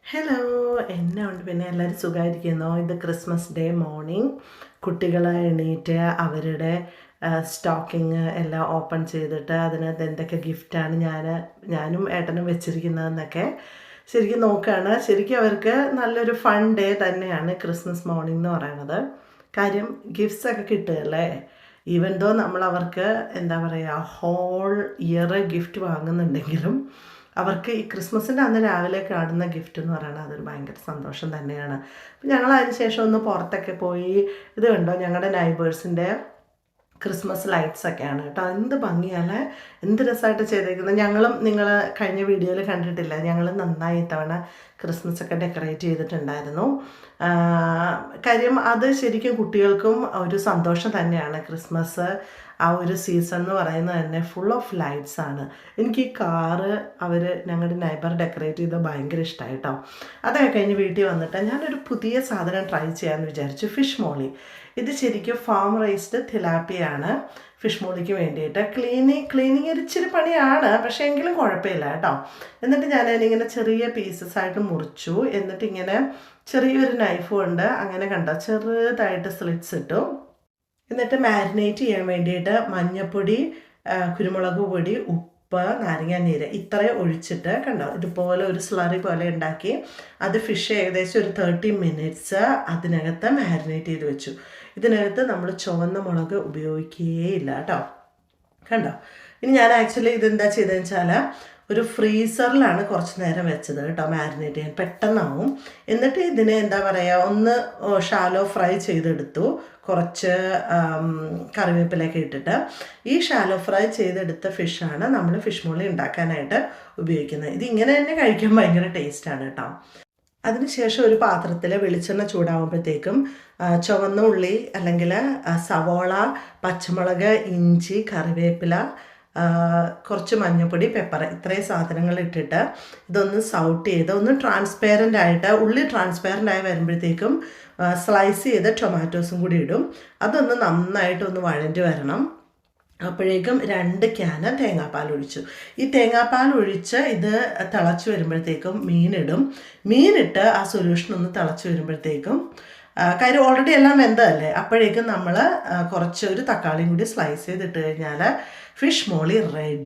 Hello, എന്നെ ഉണ്ട് പിന്നെ എല്ലാവരും സുഖമായിരിക്കുന്നോ? ഇത് ക്രിസ്മസ് ഡേ മോർണിംഗ്. കുട്ടികൾ എണീറ്റ് അവരുടെ സ്റ്റോക്കിങ് എല്ലാം ഓപ്പൺ ചെയ്തിട്ട് അതിനകത്ത് എന്തൊക്കെ ഗിഫ്റ്റാണ് ഞാനും ഏട്ടനും വെച്ചിരിക്കുന്നതെന്നൊക്കെ ശരിക്കും നോക്കുകയാണ്. ശരിക്കും അവർക്ക് നല്ലൊരു ഫൺ ഡേ തന്നെയാണ് ക്രിസ്മസ് മോർണിംഗ് എന്ന് പറയുന്നത്. കാര്യം ഗിഫ്റ്റ്സ് ഒക്കെ കിട്ടുകയല്ലേ. ഈവൻ ദോ നമ്മൾ അവർക്ക് എന്താ പറയുക ഹോൾ ഇയർ ഗിഫ്റ്റ് വാങ്ങുന്നുണ്ടെങ്കിലും അവർക്ക് ഈ ക്രിസ്മസിൻ്റെ അന്ന് രാവിലെ കാണുന്ന ഗിഫ്റ്റ് എന്ന് പറയുന്നത് അതൊരു ഭയങ്കര സന്തോഷം തന്നെയാണ്. അപ്പം ഞങ്ങൾ അതിന് ശേഷം ഒന്ന് പുറത്തൊക്കെ പോയി. ഇത് കണ്ടോ, ഞങ്ങളുടെ നൈബേഴ്സിൻ്റെ ക്രിസ്മസ് ലൈറ്റ്സ് ഒക്കെയാണ് കേട്ടോ. എന്ത് ഭംഗിയല്ലേ, എന്ത് രസമായിട്ട് ചെയ്തേക്കുന്നത്. നിങ്ങൾ കഴിഞ്ഞ വീഡിയോയിൽ കണ്ടിട്ടില്ല, ഞങ്ങൾ നന്നായി ഇത്തവണ ക്രിസ്മസ് ഒക്കെ ഡെക്കറേറ്റ് ചെയ്തിട്ടുണ്ടായിരുന്നു. കാര്യം അത് ശരിക്കും കുട്ടികൾക്കും ഒരു സന്തോഷം തന്നെയാണ്. ക്രിസ്മസ് ആ ഒരു സീസൺ എന്ന് പറയുന്നത് തന്നെ ഫുൾ ഓഫ് ലൈറ്റ്സ് ആണ്. എനിക്ക് ഈ കാറ് ഞങ്ങളുടെ നൈബർ ഡെക്കറേറ്റ് ചെയ്ത് ഭയങ്കര ഇഷ്ടമായി കേട്ടോ. അതൊക്കെ കഴിഞ്ഞ് വീട്ടിൽ വന്നിട്ട് ഞാനൊരു പുതിയ സാധനം ട്രൈ ചെയ്യാമെന്ന് വിചാരിച്ചു. ഫിഷ് മോളി. ഇത് ശരിക്കും ഫാം റൈസ്ഡ് തിലാപ്പിയാണ് ഫിഷ് മോളിക്ക് വേണ്ടിയിട്ട്. ക്ലീനിങ് ഒരു ഇച്ചിരി പണിയാണ്, പക്ഷേ എങ്കിലും കുഴപ്പമില്ല കേട്ടോ. എന്നിട്ട് ഞാൻ അതിനിങ്ങനെ ചെറിയ പീസസ് ആയിട്ട് മുറിച്ചു. എന്നിട്ട് ഇങ്ങനെ ചെറിയൊരു നൈഫ് കൊണ്ട് അങ്ങനെ കണ്ടോ ചെറുതായിട്ട് സ്ലിറ്റ്സ് ഇട്ടു. എന്നിട്ട് മാരിനേറ്റ് ചെയ്യാൻ വേണ്ടിയിട്ട് മഞ്ഞൾപ്പൊടി, കുരുമുളക് പൊടി, ഉപ്പ്, നാരങ്ങാനീര് ഇത്രയും ഒഴിച്ചിട്ട് കണ്ടോ ഇതുപോലെ ഒരു സ്ലറി പോലെ ഉണ്ടാക്കി അത് ഫിഷ് ഏകദേശം ഒരു 30 മിനിറ്റ്സ് അതിനകത്ത് മാരിനേറ്റ് ചെയ്ത് വെച്ചു. ഇതിനകത്ത് നമ്മൾ ചുവന്ന മുളക് ഉപയോഗിക്കുകയില്ല കേട്ടോ. കണ്ടോ, ഇനി ഞാൻ ആക്ച്വലി ഇതെന്താ ചെയ്തതെന്ന് വെച്ചാൽ ഒരു ഫ്രീസറിലാണ് കുറച്ച് നേരം വെച്ചത് കേട്ടോ, മാരിനേറ്റ് ചെയ്യാൻ പെട്ടെന്നാവും. എന്നിട്ട് ഇതിനെ എന്താ പറയുക ഒന്ന് ഷാലോ ഫ്രൈ ചെയ്തെടുത്തു, കുറച്ച് കറിവേപ്പിലൊക്കെ ഇട്ടിട്ട്. ഈ ഷാലോ ഫ്രൈ ചെയ്തെടുത്ത ഫിഷാണ് നമ്മൾ ഫിഷ് മോളി ഉണ്ടാക്കാനായിട്ട് ഉപയോഗിക്കുന്നത്. ഇതിങ്ങനെ തന്നെ കഴിക്കാൻ ഭയങ്കര ടേസ്റ്റാണ് കേട്ടോ. അതിനുശേഷം ഒരു പാത്രത്തിൽ വെളിച്ചെണ്ണ ചൂടാകുമ്പോഴത്തേക്കും ചുവന്ന ഉള്ളി അല്ലെങ്കിൽ സവോള, പച്ചമുളക്, ഇഞ്ചി, കറിവേപ്പില, കുറച്ച് മഞ്ഞൾപ്പൊടി, പെപ്പർ ഇത്രയും സാധനങ്ങൾ ഇട്ടിട്ട് ഇതൊന്ന് സൗട്ട് ചെയ്ത് ഒന്ന് ട്രാൻസ്പെറൻ്റ് ആയിട്ട് ഉള്ളി ട്രാൻസ്പെറൻ്റ് ആയി വരുമ്പോഴത്തേക്കും സ്ലൈസ് ചെയ്ത ടൊമാറ്റോസും കൂടി ഇടും. അതൊന്ന് നന്നായിട്ടൊന്ന് വഴണ്ടി വരണം. അപ്പോഴേക്കും 2 ക്യാന് തേങ്ങാപ്പാൽ ഒഴിച്ചു. ഈ തേങ്ങാപ്പാൽ ഒഴിച്ച് ഇത് തിളച്ച് വരുമ്പോഴത്തേക്കും മീനിട്ട് ആ സൊല്യൂഷൻ ഒന്ന് തിളച്ച് വരുമ്പോഴത്തേക്കും കാര്യം ഓൾറെഡി എല്ലാം വെന്തതല്ലേ, അപ്പോഴേക്കും നമ്മൾ കുറച്ച് ഒരു തക്കാളിയും കൂടി സ്ലൈസ് ചെയ്തിട്ട് കഴിഞ്ഞാൽ ഫിഷ് മോളി റെഡി.